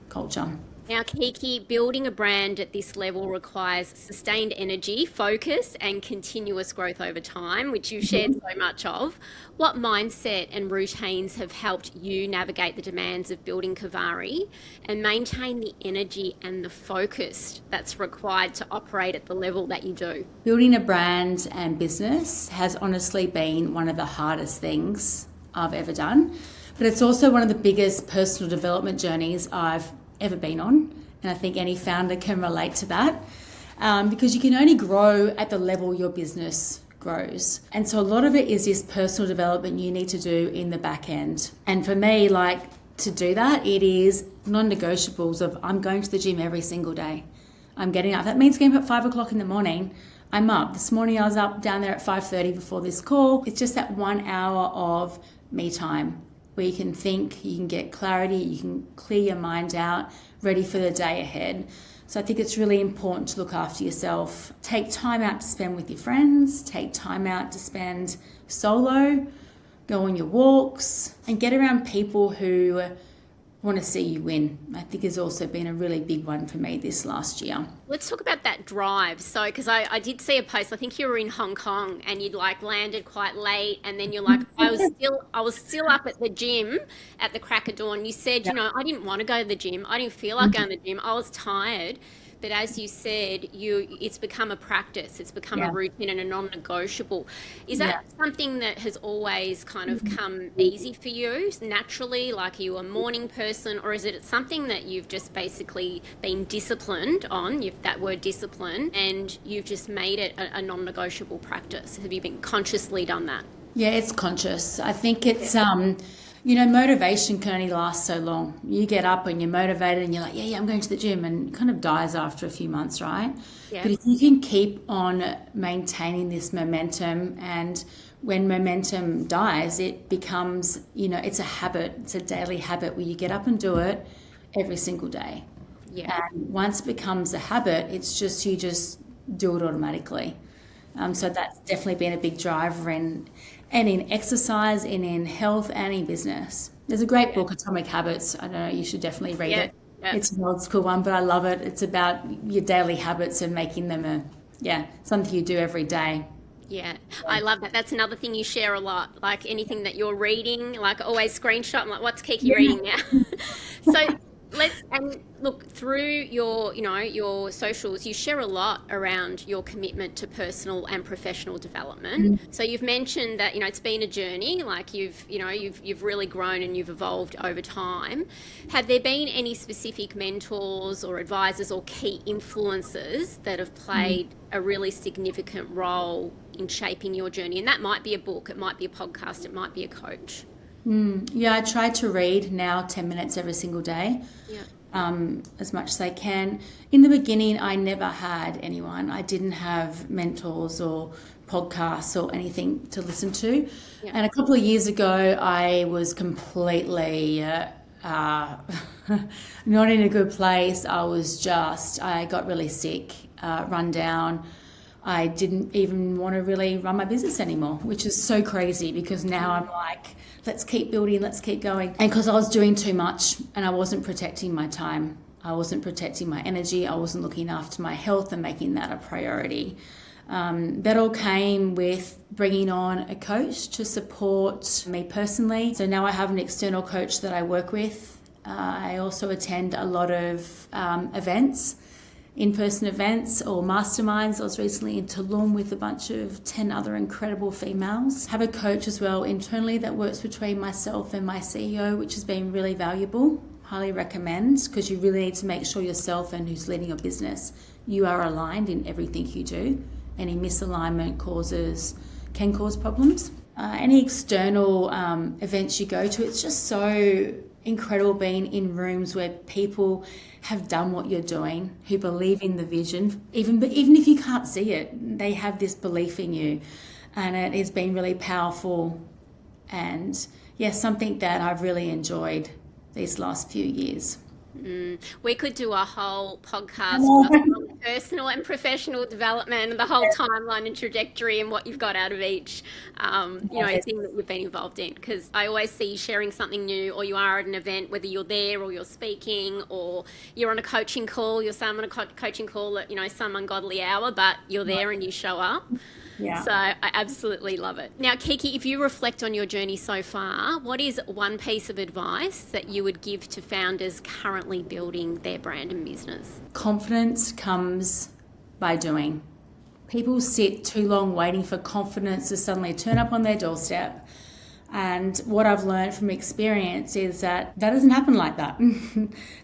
culture. Now, Kiki, building a brand at this level requires sustained energy, focus, and continuous growth over time, which you've shared so much of. What mindset and routines have helped you navigate the demands of building Kivari and maintain the energy and the focus that's required to operate at the level that you do? Building a brand and business has honestly been one of the hardest things I've ever done, but it's also one of the biggest personal development journeys I've ever been on, and I think any founder can relate to that because you can only grow at the level your business grows. And so a lot of it is this personal development you need to do in the back end. And for me, like, to do that, it is non-negotiables of I'm going to the gym every single day. I'm getting up. That means getting up at 5 o'clock in the morning. I'm up. This morning I was up down there at 5:30 before this call. It's just that 1 hour of me time where you can think, you can get clarity, you can clear your mind out, ready for the day ahead. So I think it's really important to look after yourself. Take time out to spend with your friends, take time out to spend solo, go on your walks, and get around people who want to see you win. I think has also been a really big one for me this last year. Let's talk about that drive. So, because I did see a post, I think you were in Hong Kong and you'd like landed quite late, and then you're like, I was still up at the gym at the crack of dawn. You said, you know, I didn't want to go to the gym. I didn't feel like going to the gym. I was tired. But as you said, it's become a practice. It's become a routine and a non-negotiable. Is that something that has always kind of come easy for you naturally? Like, are you a morning person, or is it something that you've just basically been disciplined on, that word discipline, and you've just made it a non-negotiable practice? Have you been consciously done that? Yeah, it's conscious. I think it's, you know, motivation can only last so long. You get up and you're motivated and you're like, yeah, I'm going to the gym, and it kind of dies after a few months, right? Yeah. But if you can keep on maintaining this momentum, and when momentum dies, it becomes, you know, it's a habit. It's a daily habit where you get up and do it every single day. Yeah. And once it becomes a habit, it's just, you just do it automatically. So that's definitely been a big driver in exercise, and in health, and in business. There's a great book, Atomic Habits. I don't know, you should definitely read it. Yeah. It's an old school one, but I love it. It's about your daily habits and making them something you do every day. Yeah, I love that. That's another thing you share a lot. Like, anything that you're reading, like, always screenshot. I'm like, what's Kiki reading now? So and look, through your socials, you share a lot around your commitment to personal and professional development. So you've mentioned that, it's been a journey, like you've really grown and you've evolved over time. Have there been any specific mentors or advisors or key influences that have played a really significant role in shaping your journey? And that might be a book, it might be a podcast, it might be a coach. Yeah, I try to read now 10 minutes every single day, as much as I can. In the beginning, I never had anyone. I didn't have mentors or podcasts or anything to listen to. Yeah. And a couple of years ago, I was completely not in a good place. I got really sick, run down. I didn't even want to really run my business anymore, which is so crazy, because now I'm like, let's keep building, let's keep going. And because I was doing too much and I wasn't protecting my time, I wasn't protecting my energy, I wasn't looking after my health and making that a priority. That all came with bringing on a coach to support me personally. So now I have an external coach that I work with. I also attend a lot of events, in-person events or masterminds. I was recently in Tulum with a bunch of 10 other incredible females. Have a coach as well internally that works between myself and my CEO, which has been really valuable. Highly recommend, because you really need to make sure yourself and who's leading your business, you are aligned in everything you do. Any misalignment can cause problems. Any external events you go to, it's just so incredible being in rooms where people have done what you're doing, who believe in the vision, even if you can't see it, they have this belief in you, and it has been really powerful, and something that I've really enjoyed these last few years. We could do a whole podcast on personal and professional development and the whole timeline and trajectory and what you've got out of each thing that you've been involved in, because I always see you sharing something new, or you are at an event, whether you're there or you're speaking or you're on a coaching call. You're on a coaching call at some ungodly hour, but you're there and you show up. Yeah. So I absolutely love it. Now, Kiki, if you reflect on your journey so far, what is one piece of advice that you would give to founders currently building their brand and business? Confidence comes by doing. People sit too long waiting for confidence to suddenly turn up on their doorstep. And what I've learned from experience is that doesn't happen like that.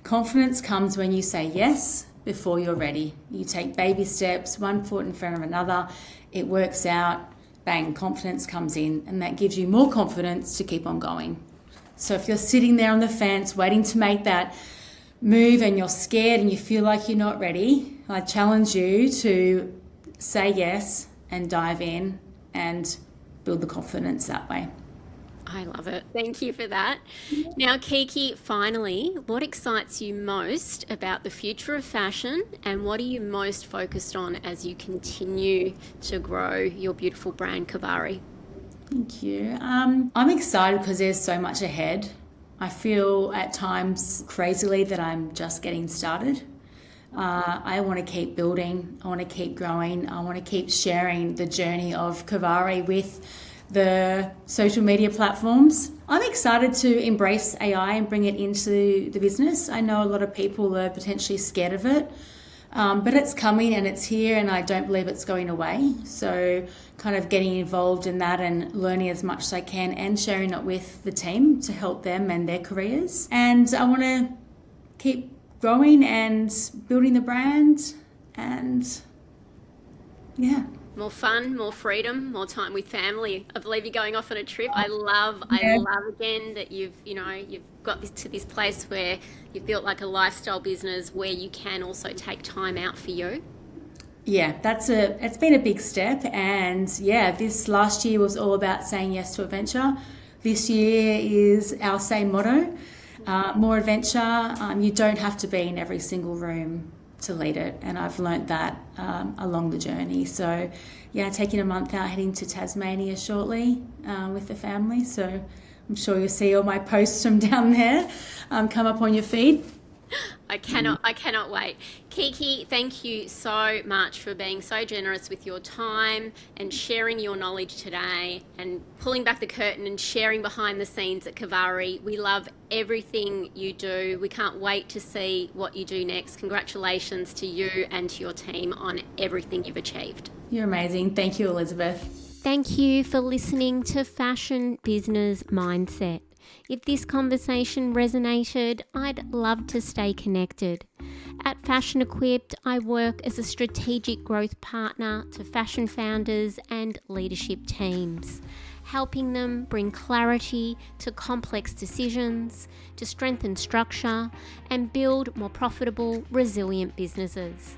Confidence comes when you say yes before you're ready. You take baby steps, one foot in front of another. It works out, bang, confidence comes in, and that gives you more confidence to keep on going. So if you're sitting there on the fence waiting to make that move and you're scared and you feel like you're not ready, I challenge you to say yes and dive in and build the confidence that way. I love it. Thank you for that. Now, Kiki, finally, what excites you most about the future of fashion, and what are you most focused on as you continue to grow your beautiful brand, Kivari? Thank you. I'm excited because there's so much ahead. I feel at times crazily that I'm just getting started. I want to keep building. I want to keep growing. I want to keep sharing the journey of Kivari with the social media platforms. I'm excited to embrace AI and bring it into the business. I know a lot of people are potentially scared of it, but it's coming and it's here, and I don't believe it's going away. So kind of getting involved in that and learning as much as I can and sharing it with the team to help them and their careers. And I want to keep growing and building the brand, and yeah. More fun, more freedom, more time with family. I believe you're going off on a trip. I love again that you've got to this place where you've built like a lifestyle business where you can also take time out for you. Yeah, it's been a big step, and yeah, this last year was all about saying yes to adventure. This year is our same motto, more adventure. You don't have to be in every single room to lead it, and I've learnt that along the journey. So yeah, taking a month out, heading to Tasmania shortly with the family, so I'm sure you'll see all my posts from down there come up on your feed. I cannot wait. Kiki, thank you so much for being so generous with your time and sharing your knowledge today and pulling back the curtain and sharing behind the scenes at Kivari. We love everything you do. We can't wait to see what you do next. Congratulations to you and to your team on everything you've achieved. You're amazing. Thank you, Elizabeth. Thank you for listening to Fashion Business Mindset. If this conversation resonated, I'd love to stay connected. At Fashion Equipped, I work as a strategic growth partner to fashion founders and leadership teams, helping them bring clarity to complex decisions, to strengthen structure, and build more profitable, resilient businesses.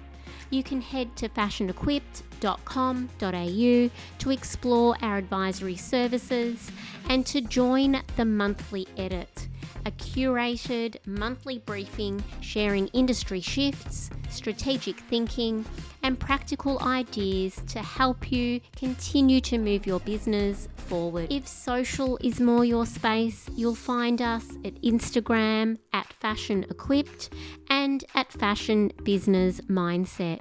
You can head to fashionequipped.com.au to explore our advisory services and to join the Monthly Edit, a curated monthly briefing sharing industry shifts, strategic thinking, and practical ideas to help you continue to move your business forward. If social is more your space, you'll find us at Instagram at Fashion Equipped and at Fashion Business Mindset.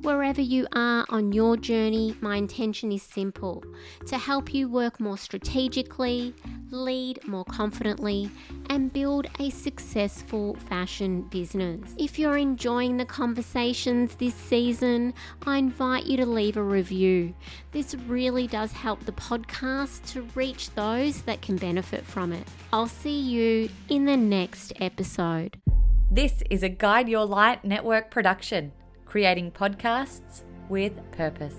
Wherever you are on your journey, my intention is simple: to help you work more strategically, lead more confidently, and build a successful fashion business. If you're enjoying the conversations this season, I invite you to leave a review. This really does help the podcast to reach those that can benefit from it. I'll see you in the next episode. This is a Guide Your Light Network production, creating podcasts with purpose.